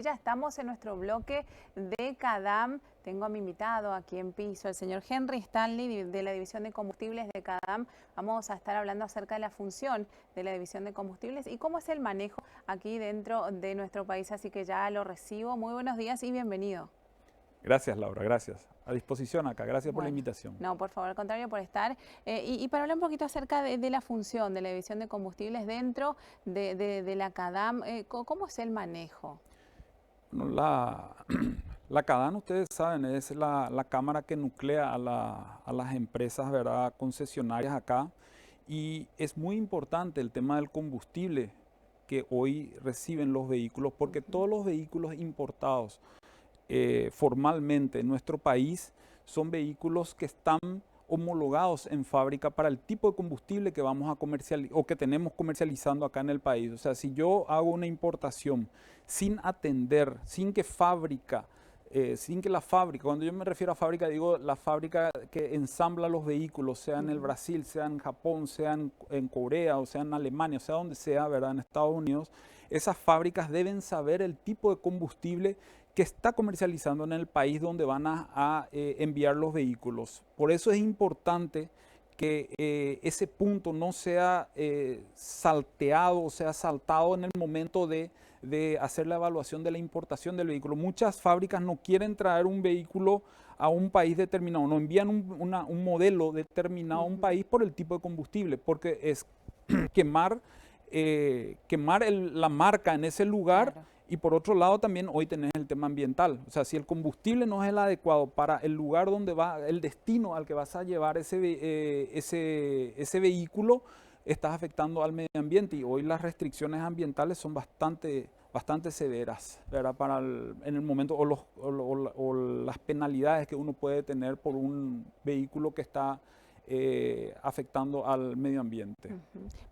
Ya estamos en nuestro bloque de CADAM. Tengo a mi invitado aquí en piso, el señor Henry Stanley, de la División de Combustibles de CADAM. Vamos a estar hablando acerca de la función de la División de Combustibles y cómo es el manejo aquí dentro de nuestro país. Así que ya lo recibo. Muy buenos días y bienvenido. Gracias, Laura, gracias. A disposición acá, gracias por la Bueno, invitación. no, por favor, al contrario, por estar. Y para hablar un poquito acerca de la función de la División de Combustibles dentro de la CADAM, ¿cómo es el manejo? Bueno, la CADAN, ustedes saben, es la cámara que nuclea a las empresas, ¿verdad?, concesionarias acá. Y es muy importante el tema del combustible que hoy reciben los vehículos, porque todos los vehículos importados formalmente en nuestro país son vehículos que están homologados en fábrica para el tipo de combustible que vamos a comercializar o que tenemos comercializando acá en el país. O sea, si yo hago una importación sin atender, sin que la fábrica, cuando yo me refiero a fábrica, digo la fábrica que ensambla los vehículos, sea en el Brasil, sea en Japón, sea en Corea, o sea en Alemania, o sea donde sea, ¿verdad?, en Estados Unidos, esas fábricas deben saber el tipo de combustible que está comercializando en el país donde van a enviar los vehículos. Por eso es importante que ese punto no sea salteado o sea saltado en el momento de hacer la evaluación de la importación del vehículo. Muchas fábricas no quieren traer un vehículo a un país determinado, no envían un modelo determinado a un país por el tipo de combustible, porque es quemar, la marca en ese lugar. Claro. Y por otro lado también hoy tenés el tema ambiental. O sea, si el combustible no es el adecuado para el lugar donde va, el destino al que vas a llevar ese vehículo, estás afectando al medio ambiente. Y hoy las restricciones ambientales son bastante severas, ¿verdad? En el momento, o las penalidades que uno puede tener por un vehículo que está afectando al medio ambiente.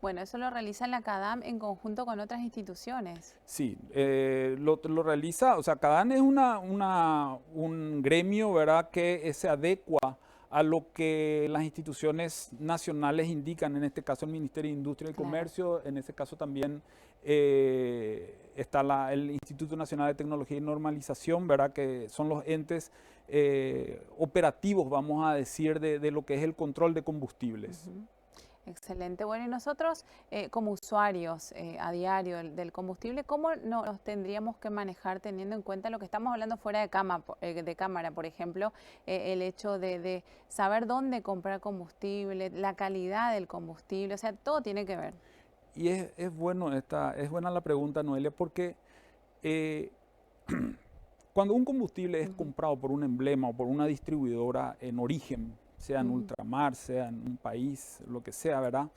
Bueno, eso lo realiza la CADAM en conjunto con otras instituciones. Sí, lo realiza, o sea, CADAN es un gremio, ¿verdad?, que se adecua a lo que las instituciones nacionales indican, en este caso el Ministerio de Industria y Claro. Comercio, en este caso también está el Instituto Nacional de Tecnología y Normalización, ¿verdad?, que son los entes operativos, vamos a decir, de lo que es el control de combustibles. Excelente. Bueno, y nosotros como usuarios a diario del combustible, ¿cómo nos tendríamos que manejar teniendo en cuenta lo que estamos hablando fuera de cámara, por ejemplo, el hecho de saber dónde comprar combustible, la calidad del combustible, o sea, todo tiene que ver. Y es buena la pregunta, Noelia, porque eh, cuando un combustible es Ujú, comprado por un emblema o por una distribuidora en origen, sea en ujú, ultramar, sea en un país, lo que sea, ¿verdad?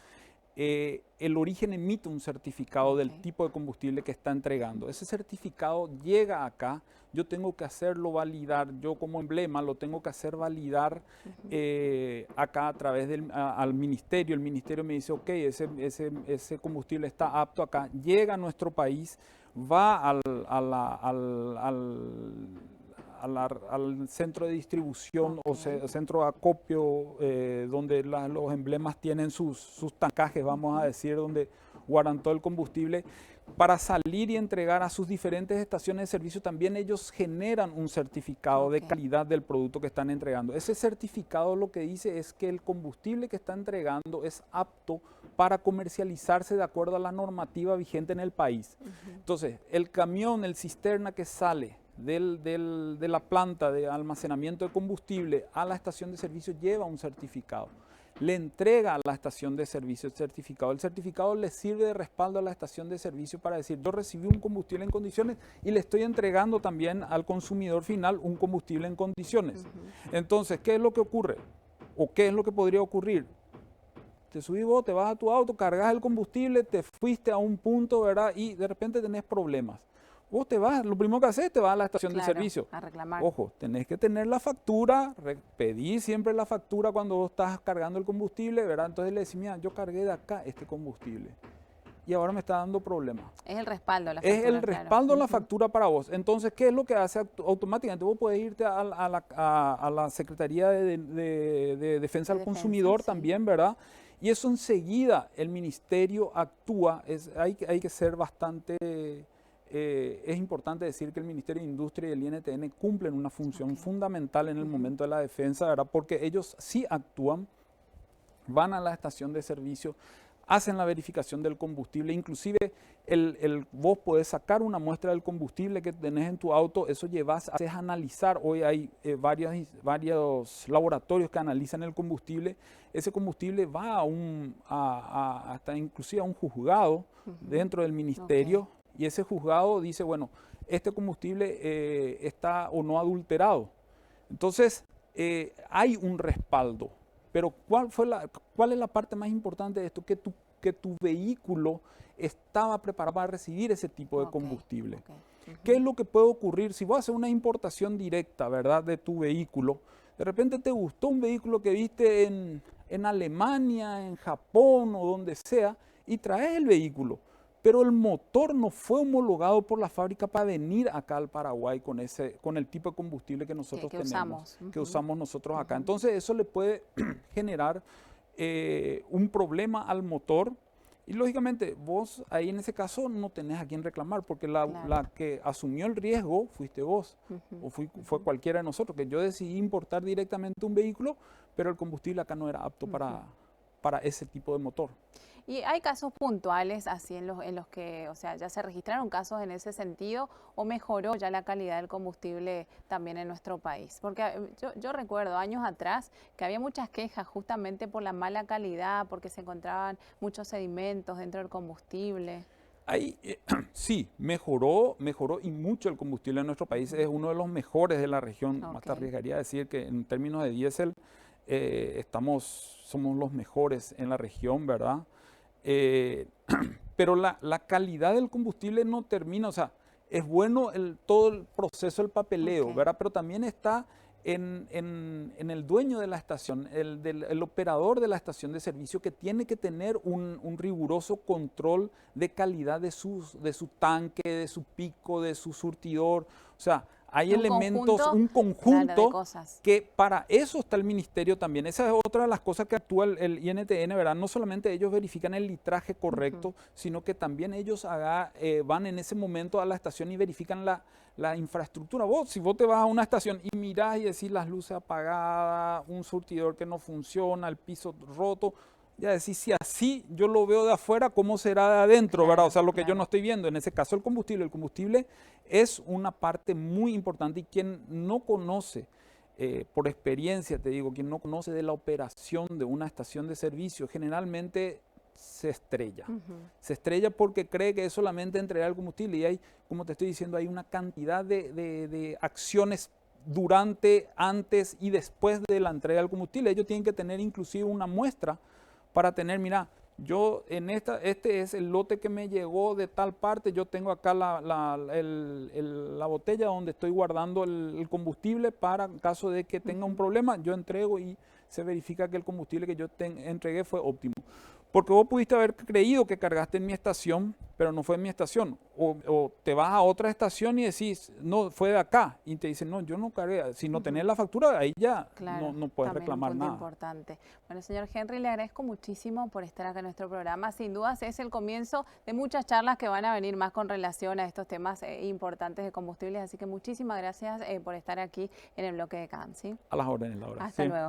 El origen emite un certificado ok, del tipo de combustible que está entregando. Ese certificado llega acá, yo tengo que hacerlo validar, yo como emblema lo tengo que hacer validar ujú, acá a través al ministerio. El ministerio me dice, ok, ese combustible está apto acá, llega a nuestro país, va al centro de distribución ok, o centro de acopio, donde los emblemas tienen sus tancajes, vamos a ujú, decir, donde guardan todo el combustible. Para salir y entregar a sus diferentes estaciones de servicio, también ellos generan un certificado de ok, calidad del producto que están entregando. Ese certificado lo que dice es que el combustible que está entregando es apto para comercializarse de acuerdo a la normativa vigente en el país. ujú, Entonces, el camión, el cisterna que sale de la planta de almacenamiento de combustible a la estación de servicio lleva un certificado. Le entrega a la estación de servicio el certificado. El certificado le sirve de respaldo a la estación de servicio para decir, yo recibí un combustible en condiciones y le estoy entregando también al consumidor final un combustible en condiciones. ujú. Entonces, ¿qué es lo que ocurre? ¿O qué es lo que podría ocurrir? Te subís vos, te vas a tu auto, cargas el combustible, te fuiste a un punto, ¿verdad? Y de repente tenés problemas. Vos te vas, lo primero que haces, te vas a la estación de Claro, servicio. a reclamar. Ojo, tenés que tener la factura, pedir siempre la factura cuando vos estás cargando el combustible, ¿verdad? Entonces le decís, mira, yo cargué de acá este combustible y ahora me está dando problemas. Es el respaldo, la Es el factura, claro. respaldo en la Ujú. factura para vos. Entonces, ¿qué es lo que hace automáticamente? Vos podés irte a la Secretaría de Defensa De del defensa, Consumidor sí. también, ¿verdad? Y eso enseguida el ministerio actúa. Hay que ser bastante es importante decir que el Ministerio de Industria y el INTN cumplen una función Ok. fundamental en el momento de la defensa, ¿verdad? Porque ellos sí actúan, van a la estación de servicio, hacen la verificación del combustible, inclusive vos podés sacar una muestra del combustible que tenés en tu auto, eso llevas, haces analizar, hoy hay varios laboratorios que analizan el combustible, ese combustible va hasta inclusive a un juzgado dentro del ministerio, Ok. y ese juzgado dice, bueno, este combustible está o no adulterado. Entonces, hay un respaldo. Pero ¿cuál es la parte más importante de esto? Que tu vehículo estaba preparado para recibir ese tipo de Ok. combustible. Ok. ¿Qué es lo que puede ocurrir si vos haces una importación directa, ¿verdad?, de tu vehículo? De repente te gustó un vehículo que viste en Alemania, en Japón o donde sea, y traes el vehículo, pero el motor no fue homologado por la fábrica para venir acá al Paraguay con el tipo de combustible que nosotros Que tenemos, usamos. que usamos nosotros acá. Ujú. Entonces eso le puede generar un problema al motor. Y lógicamente vos ahí en ese caso no tenés a quién reclamar, porque Claro. la que asumió el riesgo fuiste vos, Ujú, o fue ujú, cualquiera de nosotros, que yo decidí importar directamente un vehículo, pero el combustible acá no era apto ujú. para ese tipo de motor. ¿Y hay casos puntuales así en los que, o sea, ya se registraron casos en ese sentido o mejoró ya la calidad del combustible también en nuestro país? Porque yo recuerdo años atrás que había muchas quejas justamente por la mala calidad, porque se encontraban muchos sedimentos dentro del combustible. Ahí sí, mejoró y mucho el combustible en nuestro país. Ujú. Es uno de los mejores de la región. Ok. Hasta arriesgaría a decir que en términos de diésel somos los mejores en la región, ¿verdad? Eh, pero la calidad del combustible no termina, o sea, es bueno todo el proceso del Ok. papeleo, ¿verdad? Pero también está en el dueño de la estación, el operador de la estación de servicio, que tiene que tener un riguroso control de calidad de su tanque, de su pico, de su surtidor. O sea, hay Es un elementos, conjunto, un claro, de conjunto cosas. que para eso está el ministerio también. Esa es otra de las cosas que actúa el INTN, ¿verdad? No solamente ellos verifican el litraje Ujú. correcto, sino que también ellos van en ese momento a la estación y verifican la infraestructura. Si vos te vas a una estación y mirás y decís las luces apagadas, un surtidor que no funciona, el piso roto, ya decís, si así yo lo veo de afuera, ¿cómo será de adentro, verdad? O Claro, sea, lo que yo no claro. estoy viendo. En ese caso, el combustible es una parte muy importante, y quien no conoce, por experiencia te digo, quien no conoce de la operación de una estación de servicio, generalmente se estrella. Ujú. Se estrella porque cree que es solamente entregar el combustible, y hay, como te estoy diciendo, hay una cantidad de acciones durante, antes y después de la entrega del combustible. Ellos tienen que tener inclusive una muestra para tener, mira, yo este es el lote que me llegó de tal parte, yo tengo acá la botella donde estoy guardando el combustible para en caso de que tenga un Ujú. problema, yo entrego y se verifica que el combustible que yo entregué fue óptimo. Porque vos pudiste haber creído que cargaste en mi estación, pero no fue en mi estación. O te vas a otra estación y decís, no, fue de acá. Y te dicen, no, yo no cargué. Si no tenés Ujú. la factura, ahí ya Claro, no puedes también un reclamar punto nada. importante. Bueno, señor Henry, le agradezco muchísimo por estar acá en nuestro programa. Sin dudas es el comienzo de muchas charlas que van a venir más con relación a estos temas importantes de combustibles. Así que muchísimas gracias por estar aquí en el bloque de CAN, ¿sí? A las órdenes, Laura. Hasta Sí. luego.